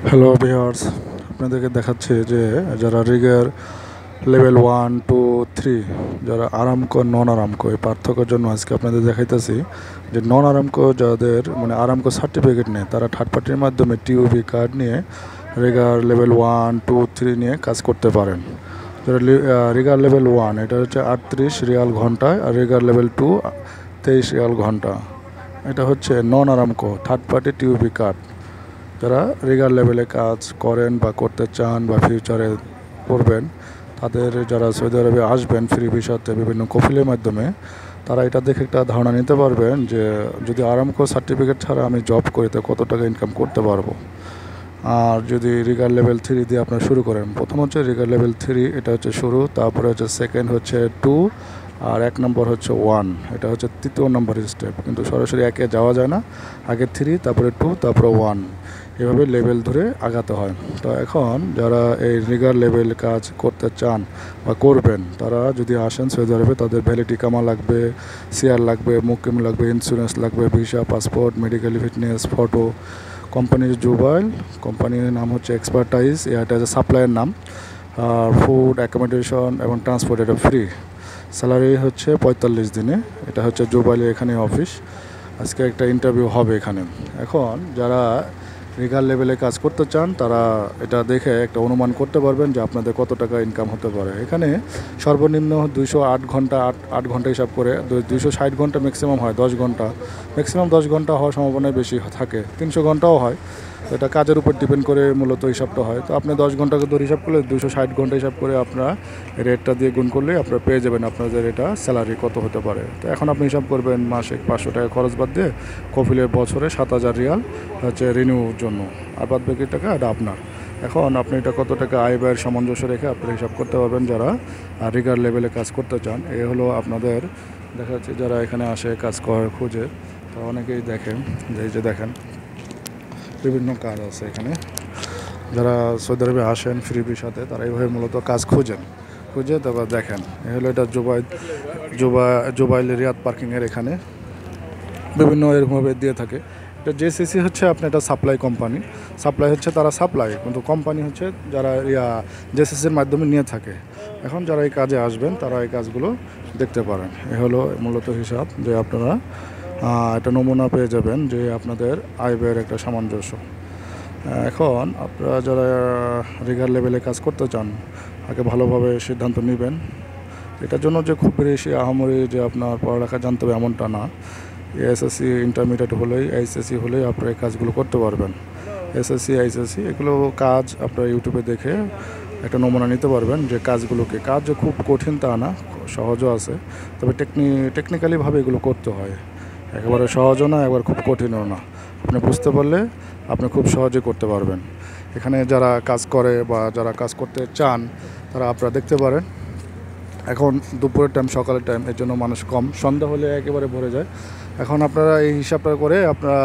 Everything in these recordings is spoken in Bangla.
হ্যালো ভিউয়ার্স, আপনাদেরকে দেখাচ্ছে যে যারা রিগের লেভেল 1, 2, 3 যারা আরামকো নন আরামকো এই পার্থক্যের জন্য আজকে আপনাদের দেখাইতেছি যে নন আরামকো যাদের মানে আরামকো সার্টিফিকেট নেই তারা থার্ড পার্টির মাধ্যমে টিউবি কার্ড নিয়ে রিগার লেভেল 1, 2, 3 নিয়ে কাজ করতে পারেন। যারা রিগার লেভেল 1 এটা হচ্ছে 38 রিয়াল ঘন্টায়, আর রিগার লেভেল 2 23 রিয়াল ঘন্টা। এটা হচ্ছে নন আরামকো থার্ড পার্টি টিউবি কার্ড। যারা রিগার লেভেলে কাজ করেন বা করতে চান বা ফিউচারে করবেন, তাদের যারা সৌদি আরবে আসবেন ফ্রি ভিসাতে বিভিন্ন কফিলের মাধ্যমে, তারা এটা দেখে একটা ধারণা নিতে পারবেন যে যদি আরামকো সার্টিফিকেট ছাড়া আমি জব করি তো কত টাকা ইনকাম করতে পারবো। আর যদি রিগার লেভেল 3 দিয়ে আপনারা শুরু করেন, প্রথম হচ্ছে রিগার লেভেল 3, এটা হচ্ছে শুরু, তারপরে হচ্ছে সেকেন্ড হচ্ছে 2, আর 1 নম্বর হচ্ছে 1, এটা হচ্ছে তৃতীয় নম্বরের স্টেপ। কিন্তু সরাসরি একে যাওয়া যায় না, আগে 3, তারপরে 2, তারপরে 1, এভাবে লেভেল ধরে আগাতে হয়। তো এখন যারা এই রিগার লেভেল কাজ করতে চান বা করবেন, তারা যদি আসেন সৌদি আরবে, তাদের ভ্যালিড ইকামা লাগবে, সিআর লাগবে, মুকিম লাগবে, ইন্স্যুরেন্স লাগবে, visa, passport, medical fitness, photo. কোম্পানির জুবাইল, কোম্পানির নাম হচ্ছে এক্সপার্টাইজ, এটা হচ্ছে সাপ্লাইয়ের নাম। আর ফুড, অ্যাকোমোডেশন এবং ট্রান্সপোর্ট এটা ফ্রি। স্যালারি হচ্ছে 45 দিনে। এটা হচ্ছে জুবাইলের এখানে অফিস। আজকে একটা ইন্টারভিউ হবে এখানে। এখন যারা রিগার লেভেলে কাজ করতে চান তারা এটা দেখে একটা অনুমান করতে পারবেন যে আপনাদের কত টাকা ইনকাম হতে পারে। এখানে সর্বনিম্ন 208 ঘন্টা, 8 ঘন্টা হিসাব করে 260 ঘন্টা ম্যাক্সিমাম হয়, 10 ঘন্টা ম্যাক্সিমাম, 10 ঘন্টা হওয়ার সম্ভাবনাই বেশি থাকে, 300 ঘন্টাও হয়। তো এটা কাজের উপর ডিপেন্ড করে মূলত হিসাবটা হয়। তো আপনি 10 ঘন্টাকে ধরে হিসাব করলে 260 ঘন্টা হিসাব করে আপনারা রেটটা দিয়ে গুণ করলে আপনারা পেয়ে যাবেন আপনাদের এটা স্যালারি কত হতে পারে। তো এখন আপনি হিসাব করবেন মাসে 500 টাকা খরচ বাদ দিয়ে কফিলের বছরে 7,000 রিয়াল হচ্ছে রিনিউর জন্য, আর বাদ বাকি টাকা এটা আপনার। এখন আপনি এটা কত টাকা আয় ব্যয়ের সামঞ্জস্য রেখে আপনি হিসাব করতে পারবেন যারা রিগার লেভেলে কাজ করতে চান। এ হলো আপনাদের দেখা যাচ্ছে যারা এখানে আসে কাজ করার খুঁজে, তো অনেকেই দেখেন যে এই যে দেখেন বিভিন্ন কাজ আছে এখানে। যারা সৌদি আরবে আসেন ফ্রি ভিসাতে তারা এইভাবে মূলত কাজ খুঁজে তারপর দেখেন। এ হলো এটা জুবাইল রিয়াদ পার্কিংয়ের এখানে বিভিন্ন এরকমভাবে দিয়ে থাকে। এটা জেসিসি হচ্ছে আপনার এটা সাপ্লাই কোম্পানি, সাপ্লাই হচ্ছে তারা সাপ্লাই, কিন্তু কোম্পানি হচ্ছে যারা জেসিসির মাধ্যমে নিয়ে থাকে। এখন যারা এই কাজে আসবেন তারা এই কাজগুলো দেখতে পারেন। এ হলো মূলত হিসাব যে আপনারা একটা নমুনা পেয়ে যাবেন যে আপনাদের আয় ব্যয়ের একটা সামঞ্জস্য। এখন আপনারা যারা রিগার লেভেলে কাজ করতে চান আগে ভালোভাবে সিদ্ধান্ত নেবেন। এটার জন্য যে খুব বেশি আহামরি যে আপনার পড়ালেখা জানতে হবে এমনটা না। এসএসসি ইন্টারমিডিয়েট হলেই, এইচএসসি হলেই আপনারা এই কাজগুলো করতে পারবেন। এসএসসি, এইচএসসি এগুলো কাজ আপনারা ইউটিউবে দেখে একটা নমুনা নিতে পারবেন যে কাজগুলোকে, কাজ যে খুব কঠিন তা না, সহজও আছে, তবে টেকনিক্যালিভাবে এগুলো করতে হয়। একেবারে সহজও না, একবার খুব কঠিনও না। আপনি বুঝতে পারলে আপনি খুব সহজে করতে পারবেন। এখানে যারা কাজ করে বা যারা কাজ করতে চান তারা আপনারা দেখতে পারেন। এখন দুপুরের টাইম, সকালের টাইম, এর জন্য মানুষ কম, সন্ধ্যা হলে একেবারে ভরে যায়। এখন আপনারা এই হিসাবটা করে আপনারা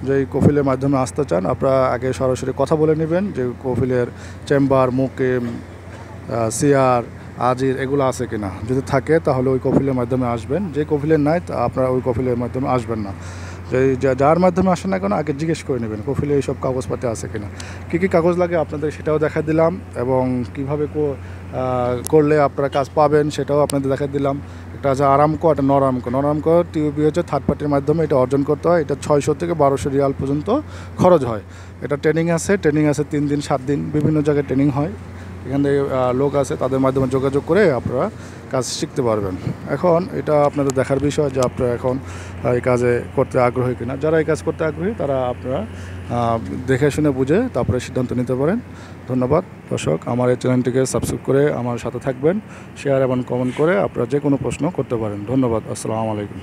যে কফিলের মাধ্যমে আসতে চান, আপনারা আগে সরাসরি কথা বলে নেবেন যে কফিলের চেম্বার, মুকিম, সিআর, আজির এগুলো আছে কিনা। যদি থাকে তাহলে ওই কফিলের মাধ্যমে আসবেন, যে কফিলের নাই তা আপনারা ওই কফিলের মাধ্যমে আসবেন না। যার মাধ্যমে আসেন না কেন আগে জিজ্ঞেস করে নেবেন কফিলে এইসব কাগজপাতি আছে কিনা, কী কী কাগজ লাগে আপনাদের সেটাও দেখা দিলাম, এবং কীভাবে করলে আপনারা কাজ পাবেন সেটাও আপনাদের দেখা দিলাম। একটা আছে আরামকো, একটা নরামকো টিউবি হচ্ছে থার্ড পার্টির মাধ্যমে এটা অর্জন করতে হয়। এটা 600 থেকে 1200 রিয়াল পর্যন্ত খরচ হয়। এটা ট্রেনিং আছে 3 দিন 7 দিন বিভিন্ন জায়গায় ট্রেনিং হয়। এখান থেকে লোক আছে, তাদের মাধ্যমে যোগাযোগ করে আপনারা কাজ শিখতে পারবেন। এখন এটা আপনাদের দেখার বিষয় যে আপনারা এখন এই কাজে করতে আগ্রহী কিনা। যারা এই কাজ করতে আগ্রহী তারা আপনারা দেখে শুনে বুঝে তারপরে সিদ্ধান্ত নিতে পারেন। ধন্যবাদ দর্শক, আমার এই চ্যানেলটিকে সাবস্ক্রাইব করে আমার সাথে থাকবেন, শেয়ার এবং কমেন্ট করে আপনারা যে কোনো প্রশ্ন করতে পারেন। ধন্যবাদ, আসসালামু আলাইকুম।